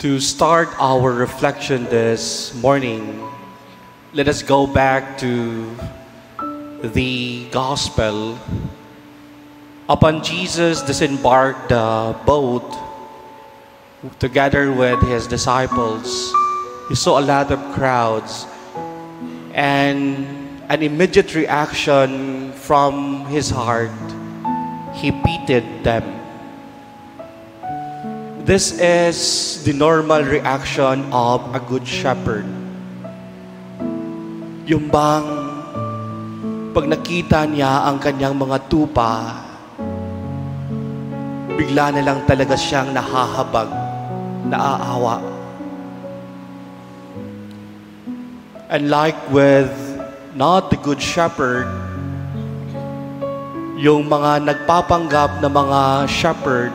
To start our reflection this morning, let us go back to the gospel. Upon Jesus disembarked the boat together with his disciples, he saw a lot of crowds, and an immediate reaction from his heart, he pitied them. This is the normal reaction of a good shepherd. Yung bang pag nakita niya ang kanyang mga tupa, bigla na lang talaga siyang nahahabag, naaawa. And like with not the good shepherd, yung mga nagpapanggap na mga shepherd,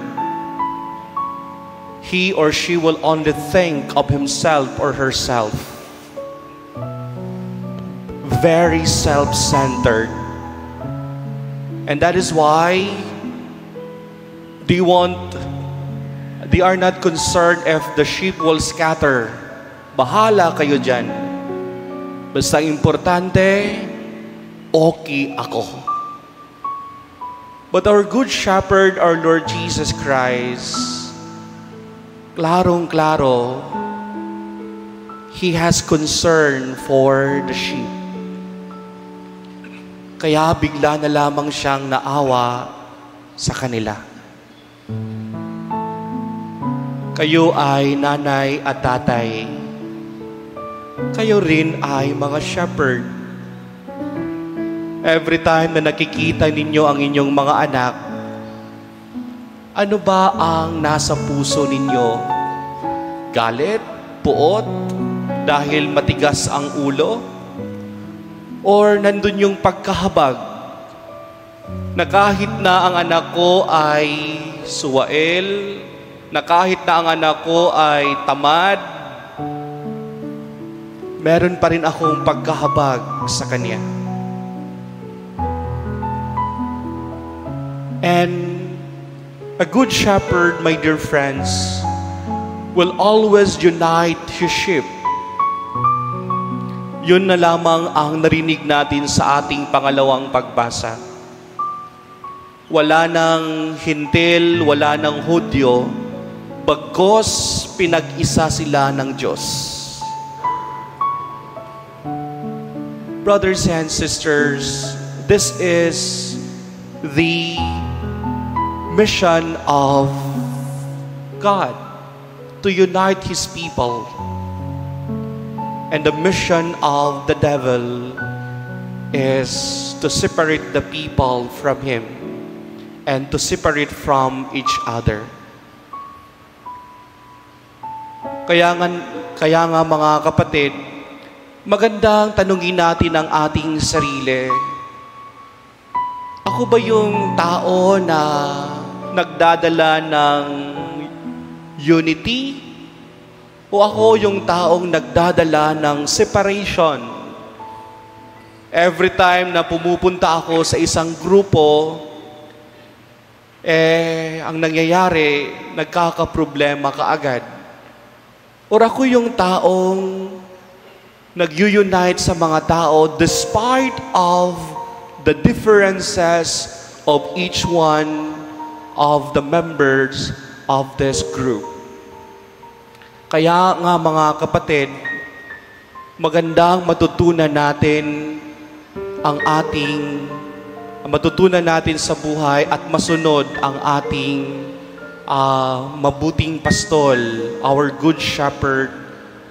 he or she will only think of himself or herself. Very self-centered. And that is why they are not concerned if the sheep will scatter. Bahala kayo dyan. Basta importante, okay ako. But our good shepherd, our Lord Jesus Christ, klarong-klaro, he has concern for the sheep. Kaya bigla na lamang siyang naawa sa kanila. Kayo ay nanay at tatay. Kayo rin ay mga shepherd. Every time na nakikita ninyo ang inyong mga anak, ano ba ang nasa puso ninyo? Galit? Puot? Dahil matigas ang ulo? Or nandun yung pagkahabag na kahit na ang anak ko ay suwael, na kahit na ang anak ko ay tamad, meron pa rin akong pagkahabag sa kanya. And a good shepherd, my dear friends, will always unite his sheep. Yun na lamang ang narinig natin sa ating pangalawang pagbasa. Wala nang Hintil, wala nang Hudyo, bagkus pinag-isa sila ng Diyos. Brothers and sisters, this is the mission of God, to unite His people. And the mission of the devil is to separate the people from Him and to separate from each other. Kaya nga mga kapatid, magandang tanungin natin ang ating sarili. Ako ba yung tao na nagdadala ng unity? O ako yung taong nagdadala ng separation? Every time na pumupunta ako sa isang grupo, ang nangyayari, nagkakaproblema kaagad. O ako yung taong nag-unite sa mga tao despite of the differences of each one of the members of this group. Kaya nga mga kapatid, magandang matutunan natin matutunan natin sa buhay at masunod ang ating mabuting pastol, our good shepherd,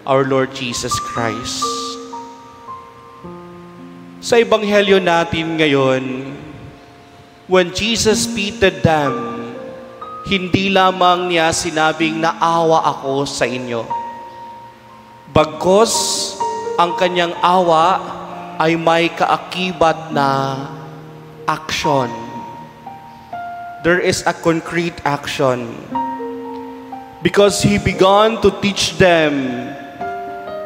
our Lord Jesus Christ. Sa ebanghelyo natin ngayon, when Jesus pitied them, hindi lamang niya sinabing naawa ako sa inyo. Bagkus, ang kanyang awa ay may kaakibat na action. There is a concrete action. Because He began to teach them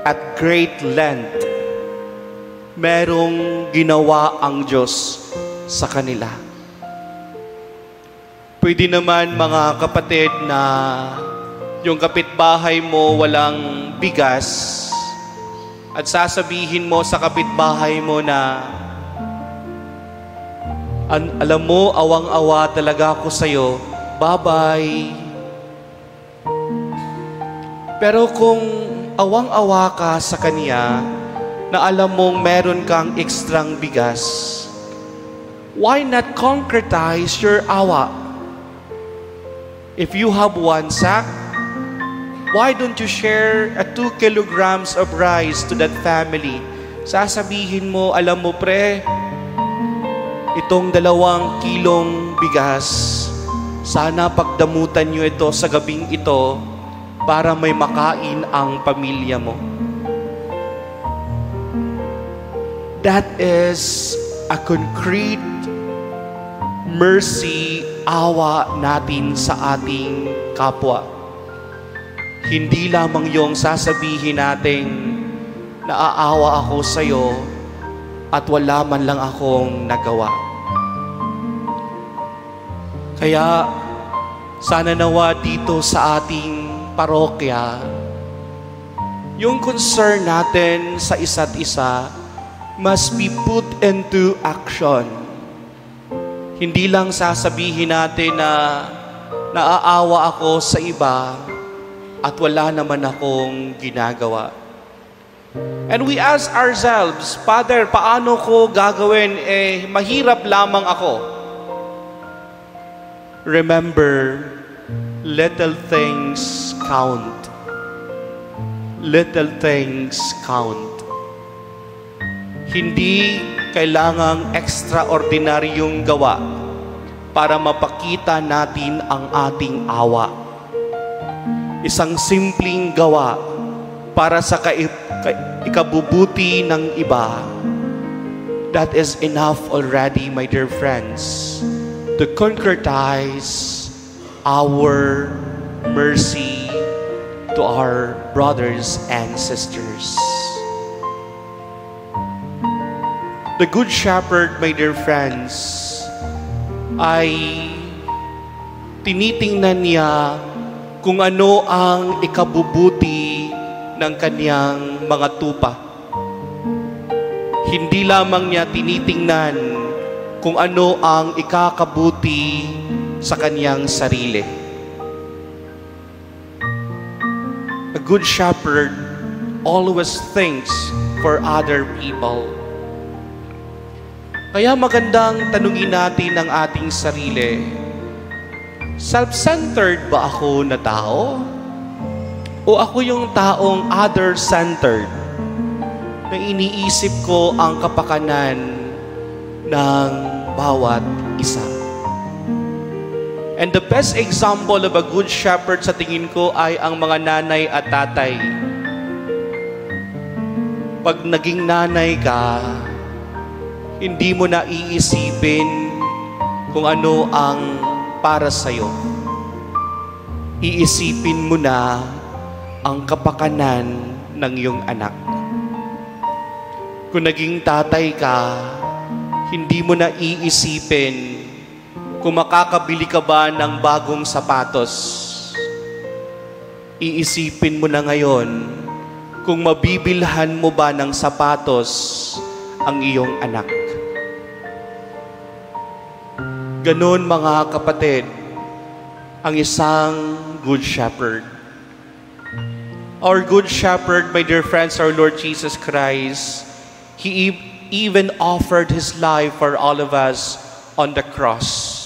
at great length. Merong ginawa ang Diyos sa kanila. Pwede naman mga kapatid na yung kapitbahay mo walang bigas at sasabihin mo sa kapitbahay mo na, alam mo, awang-awa talaga ako sa'yo, bye-bye. Pero kung awang-awa ka sa kanya, na alam mong meron kang ekstrang bigas, why not concretize your awa? If you have 1 sack, why don't you share 2 kilograms of rice to that family? Sasabihin mo, alam mo pre, itong 2 kilong bigas, sana pagdamutan nyo ito sa gabing ito para may makain ang pamilya mo. That is a concrete mercy, awa natin sa ating kapwa. Hindi lamang yung sasabihin natin, naaawa ako sa iyo at wala man lang akong nagawa. Kaya sana nawa dito sa ating parokya, yung concern natin sa isa't isa must be put into action. Hindi lang sasabihin natin na naaawa ako sa iba at wala naman akong ginagawa. And we ask ourselves, Father, paano ko gagawin? Mahirap lamang ako. Remember, little things count. Little things count. Hindi kailangang extraordinaryong gawa para mapakita natin ang ating awa. Isang simpleng gawa para sa ikabubuti ng iba. That is enough already, my dear friends, to concretize our mercy to our brothers and sisters. The Good Shepherd, my dear friends, ay tinitingnan niya kung ano ang ikabubuti ng kaniyang mga tupa. Hindi lamang niya tinitingnan kung ano ang ikakabuti sa kaniyang sarili. A good shepherd always thinks for other people. Kaya magandang tanungin natin ang ating sarili, self-centered ba ako na tao? O ako yung taong other-centered na iniisip ko ang kapakanan ng bawat isa? And the best example of a good shepherd sa tingin ko ay ang mga nanay at tatay. Pag naging nanay ka, hindi mo na iisipin kung ano ang para sa'yo. Iisipin mo na ang kapakanan ng iyong anak. Kung naging tatay ka, hindi mo na iisipin kung makakabili ka ba ng bagong sapatos. Iisipin mo na ngayon kung mabibilhan mo ba ng sapatos ang iyong anak. Ganon, mga kapatid, ang isang good shepherd. Our good shepherd, my dear friends, our Lord Jesus Christ, He even offered His life for all of us on the cross.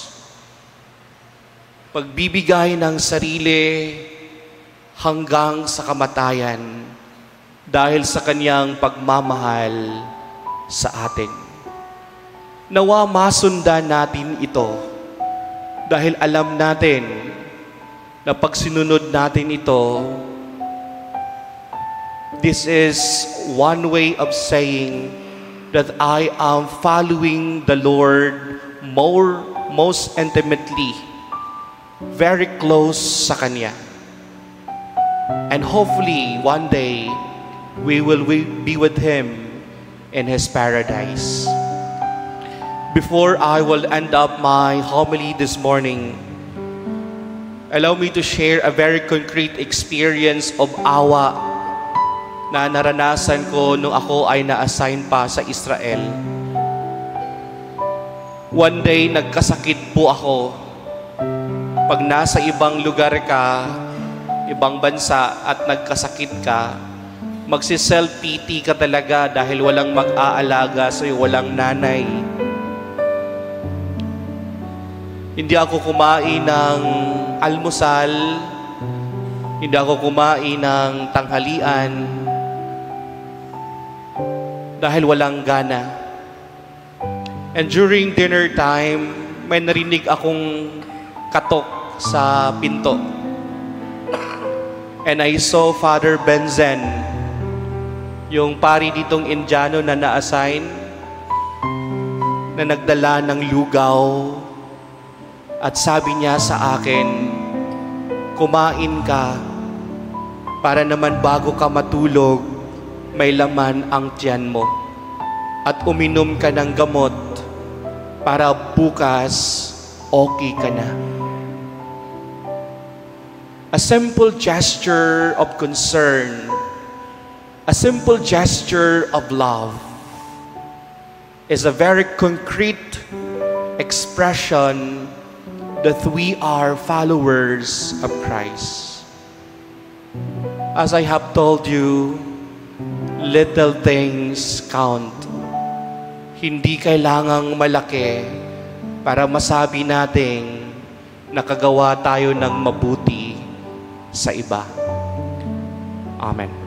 Pagbibigay ng sarili hanggang sa kamatayan dahil sa Kanyang pagmamahal sa atin. Nawa masundan natin ito dahil alam natin na pag sinunod natin ito, this is one way of saying that I am following the Lord most intimately, very close sa Kanya. And hopefully, one day, we will be with Him in His paradise. Before I will end up my homily this morning, allow me to share a very concrete experience of awa na naranasan ko nung ako ay na-assign pa sa Israel. One day, nagkasakit po ako. Pag nasa ibang lugar ka, ibang bansa at nagkasakit ka, magsi-self-pity ka talaga dahil walang mag-aalaga sa'yo, walang nanay. Hindi ako kumain ng almusal, hindi ako kumain ng tanghalian dahil walang gana. And during dinner time, may narinig akong katok sa pinto. And I saw Father Benzen, yung pari ditong Indiano na na-assign, na nagdala ng lugaw. At sabi niya sa akin, kumain ka para naman bago ka matulog, may laman ang tiyan mo. At uminom ka ng gamot para bukas okay ka na. A simple gesture of concern, a simple gesture of love is a very concrete expression that we are followers of Christ. As I have told you, little things count. Hindi kailangang malaki para masabi nating nakagawa tayo ng mabuti sa iba. Amen.